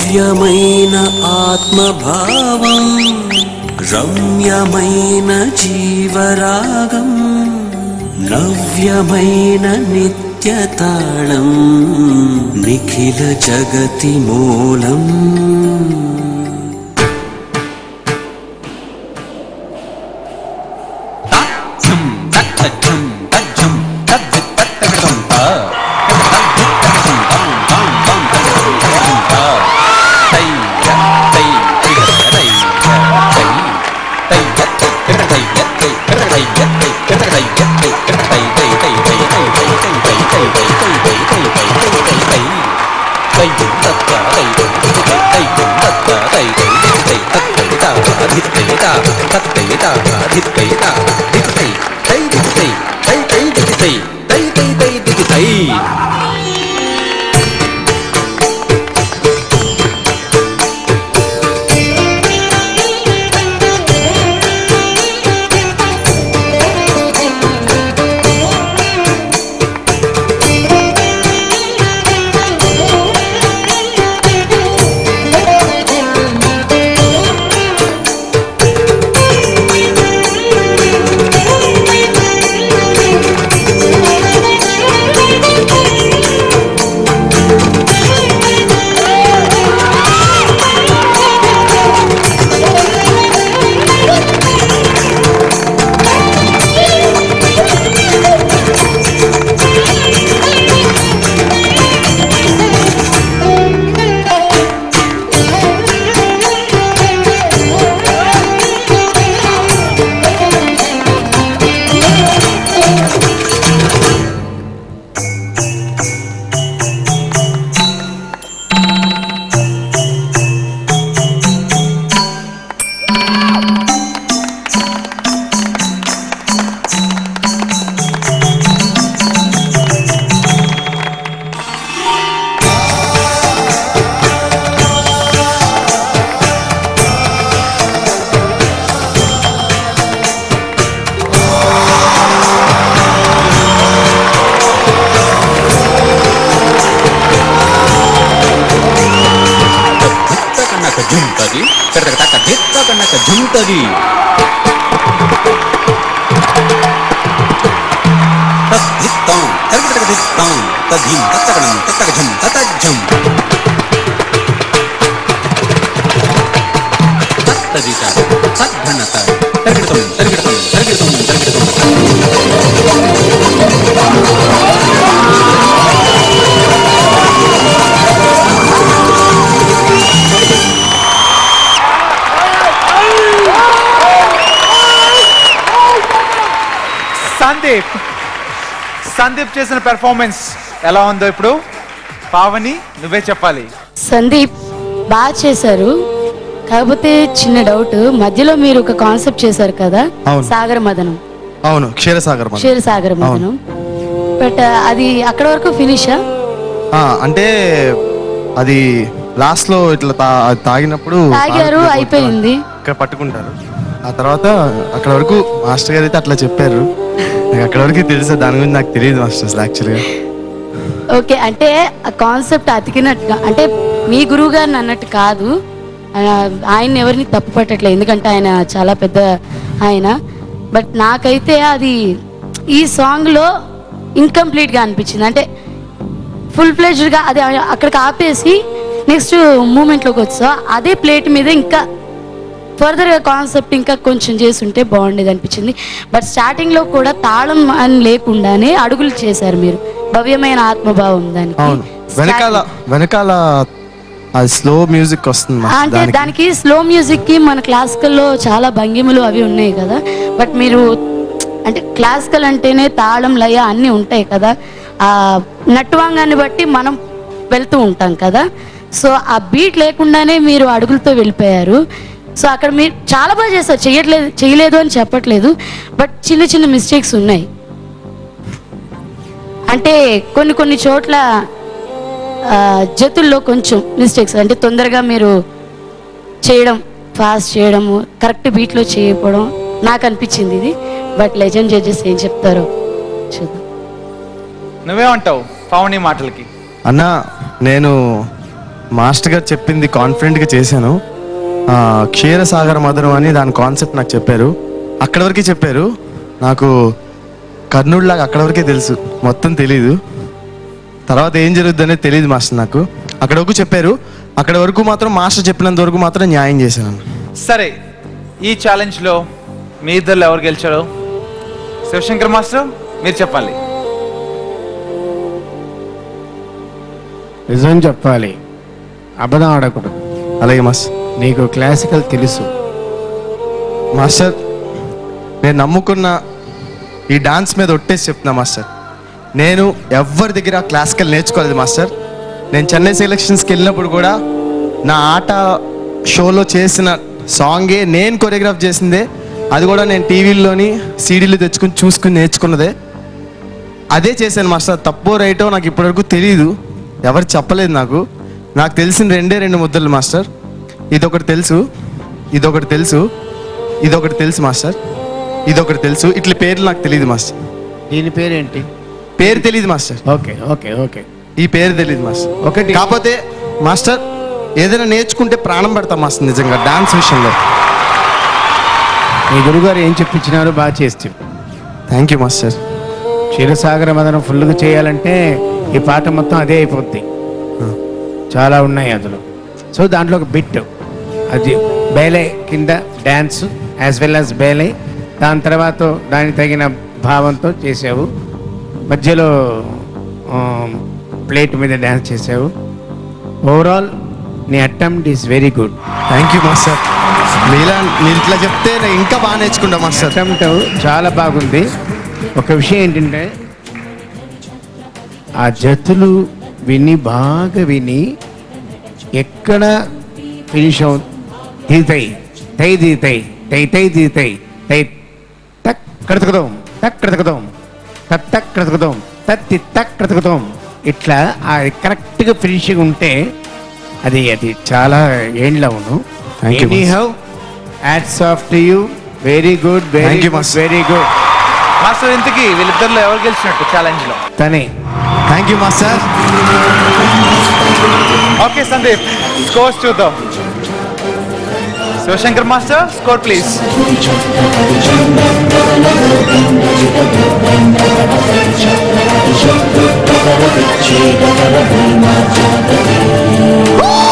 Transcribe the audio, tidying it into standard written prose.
భవ్యమైన ఆత్మభావం రమ్యమైన జీవరాగం నవ్యమైన నిత్యతాళం నిఖిల జగతి మూలం సందీప్ చేసిన పెర్ఫార్మెన్స్ ఎలా ఉందో ఇప్పుడు పావని నువ్వే చెప్పాలి. సందీప్ బాగా చేశారు, కాకపోతే చిన్న డౌట్, మధ్యలో మీరు ఒక కాన్సెప్ట్ చేశారు కదా, సాగర మదనం. అవును, క్షీరసాగర మదనం. బట్ అది అక్కడ వరకు ఫినిషా? అంటే అది లాస్ట్ లో ఇట్లా తాగినప్పుడు తాగారు, అయిపోయింది, ఇక్కడ పట్టుకుంటారు. ఆ తర్వాత అక్కడ వరకు మాస్టర్ గారు అయితే అట్లా చెప్పారు, అక్కడ వరకు తెలుసా, దాని గురించి నాకు తెలియదు మాస్టర్స్ యాక్చువల్గా. ఓకే, అంటే ఆ కాన్సెప్ట్ అతికినట్టుగా, అంటే మీ గురువు గారిని అన్నట్టు కాదు, ఆయన ఎవరిని తప్పు పట్టట్లేదు, ఎందుకంటే ఆయన చాలా పెద్ద ఆయన. బట్ నాకైతే అది ఈ సాంగ్లో ఇన్కంప్లీట్గా అనిపించింది. అంటే ఫుల్ ఫ్లెడ్జ్డ్గా అది అక్కడికి ఆపేసి నెక్స్ట్ మూమెంట్లోకి వచ్చా అదే ప్లేట్ మీద ఇంకా ఫర్దర్గా కాన్సెప్ట్ ఇంకా కొంచెం చేసి ఉంటే బాగుండేది అనిపించింది. బట్ స్టార్టింగ్లో కూడా తాళం అని లేకుండానే అడుగులు చేశారు మీరు, భవ్యమైన ఆత్మభావం. దానికి వెనకాల స్లో మ్యూజిక్ వస్తుంది, అంటే దానికి స్లో మ్యూజిక్ కి మన క్లాసికల్లో చాలా భంగిమలు అవి ఉన్నాయి కదా, బట్ మీరు అంటే క్లాసికల్ అంటేనే తాళం లయ అన్నీ ఉంటాయి కదా, ఆ నట్టువాంగాన్ని బట్టి మనం వెళ్తూ ఉంటాం కదా, సో ఆ బీట్ లేకుండానే మీరు అడుగులతో వెళ్ళిపోయారు. సో అక్కడ మీరు చాలా బాగా చేస్తారు, చేయలేదు అని చెప్పట్లేదు, బట్ చిన్న చిన్న మిస్టేక్స్ ఉన్నాయి. అంటే కొన్ని చోట్ల జతుల్లో కొంచెం మిస్టేక్స్, అంటే తొందరగా మీరు చేయడం, ఫాస్ట్ చేయడము, కరెక్ట్ బీట్లో చేయకపోవడం నాకు అనిపించింది ఇది. బట్ లెజెండ్ జడ్జెస్ ఏం చెప్తారో చూద్దాం. నువ్వేమంటావు పావని మాటలకి? అన్న, నేను మాస్టర్ గారు చెప్పింది కాన్ఫిడెంట్గా చేశాను. క్షీరసాగర మధురం అని దాని కాన్సెప్ట్ నాకు చెప్పారు. అక్కడ వరకే చెప్పారు. నాకు కర్నూలు లాగా అక్కడ వరకే తెలుసు, మొత్తం తెలీదు. తర్వాత ఏం జరుగుద్ది అనేది తెలియదు మాస్టర్ నాకు. అక్కడ వరకు చెప్పారు, అక్కడ వరకు మాత్రం మాస్టర్ చెప్పినంత వరకు మాత్రం న్యాయం చేశాను. సరే, ఈ ఛాలెంజ్లో మీ ఇద్దరు ఎవరు గెలిచారు? శివశంకర్ మాస్టర్ మీరు చెప్పాలి. నిజం చెప్పాలి, అబద్ధం ఆడకూడదు. అలాగే మాస్టర్. నీకు క్లాసికల్ తెలుసు మాస్టర్. నేను నమ్ముకున్న ఈ డాన్స్ మీద ఒట్టేసి చెప్తున్నా మాస్టర్, నేను ఎవరి దగ్గర క్లాసికల్ నేర్చుకోలేదు మాస్టర్. నేను చెన్నై సెలక్షన్స్కి వెళ్ళినప్పుడు కూడా నా ఆట షోలో చేసిన సాంగే నేను కొరియోగ్రాఫ్ చేసిందే. అది కూడా నేను టీవీల్లోని సీడీలు తెచ్చుకుని చూసుకుని నేర్చుకున్నదే. అదే చేశాను మాస్టర్. తప్పో రైటో నాకు ఇప్పటివరకు తెలియదు, ఎవరు చెప్పలేదు నాకు. నాకు తెలిసిన రెండు ముద్దలు మాస్టర్. ఇదొకటి తెలుసు, ఇదొకటి తెలుసు, ఇదొకటి తెలుసు మాస్టర్, ఇదొకటి తెలుసు. ఇట్లా పేర్లు నాకు తెలియదు మాస్టర్. దీని పేరేంటి? పేరు తెలియదు మాస్టర్. ఓకే ఓకే ఓకే, ఈ పేరు తెలియదు మాస్టర్. ఒకటి కాకపోతే మాస్టర్ ఏదైనా నేర్చుకుంటే ప్రాణం పెడతాం మాస్టర్, నిజంగా డాన్స్ విషయంలో. మీ గురుగారు ఏం చెప్పించినారో బాగా చేస్తే. Thank you master. క్షీరసాగర మదనం ఫుల్గా చేయాలంటే ఈ పాట మొత్తం అదే అయిపోద్ది. చాలా ఉన్నాయి అందులో. సో దాంట్లో ఒక బిట్, అది బేలే కింద డ్యాన్స్ యాజ్ వెల్ యాజ్ బేలే. దాని తర్వాత దానికి తగిన భావంతో చేసావు. మధ్యలో ప్లేట్ మీద డ్యాన్స్ చేసావు. ఓవరాల్ నీ attempt is very good. Thank you master. మీలా మీరు ఇట్లా చెప్తే నేను ఇంకా బాగా నేర్చుకుంటా మాస్టర్. అటెంప్ట్ చాలా బాగుంది. ఒక విషయం ఏంటంటే ఆ జతులు విని బాగా విని ఎక్కడ ఫినిష్ తీతాయి తై తీతాయి తై తై తీతాయి తై టక్ కడతకదాం టక్ కడతకదాం తక్ టక్ కడతకదాం తత్తి టక్ కడతకదాం. ఇట్లా అది కరెక్ట్గా ఫినిషింగ్ ఉంటే అది చాలా ఏండ్లో అవును. Thank you, anyhow hats off to you. Very good, very good, very good. Master ఇంతకీ వీళ్ళిద్దరిలో ఎవరు గెలిచినట్టు ఛాలెంజ్లో? తనే. Thank you master. Okay Sandeep, scores చూద్దాం. Shivashankar master, score please. Oh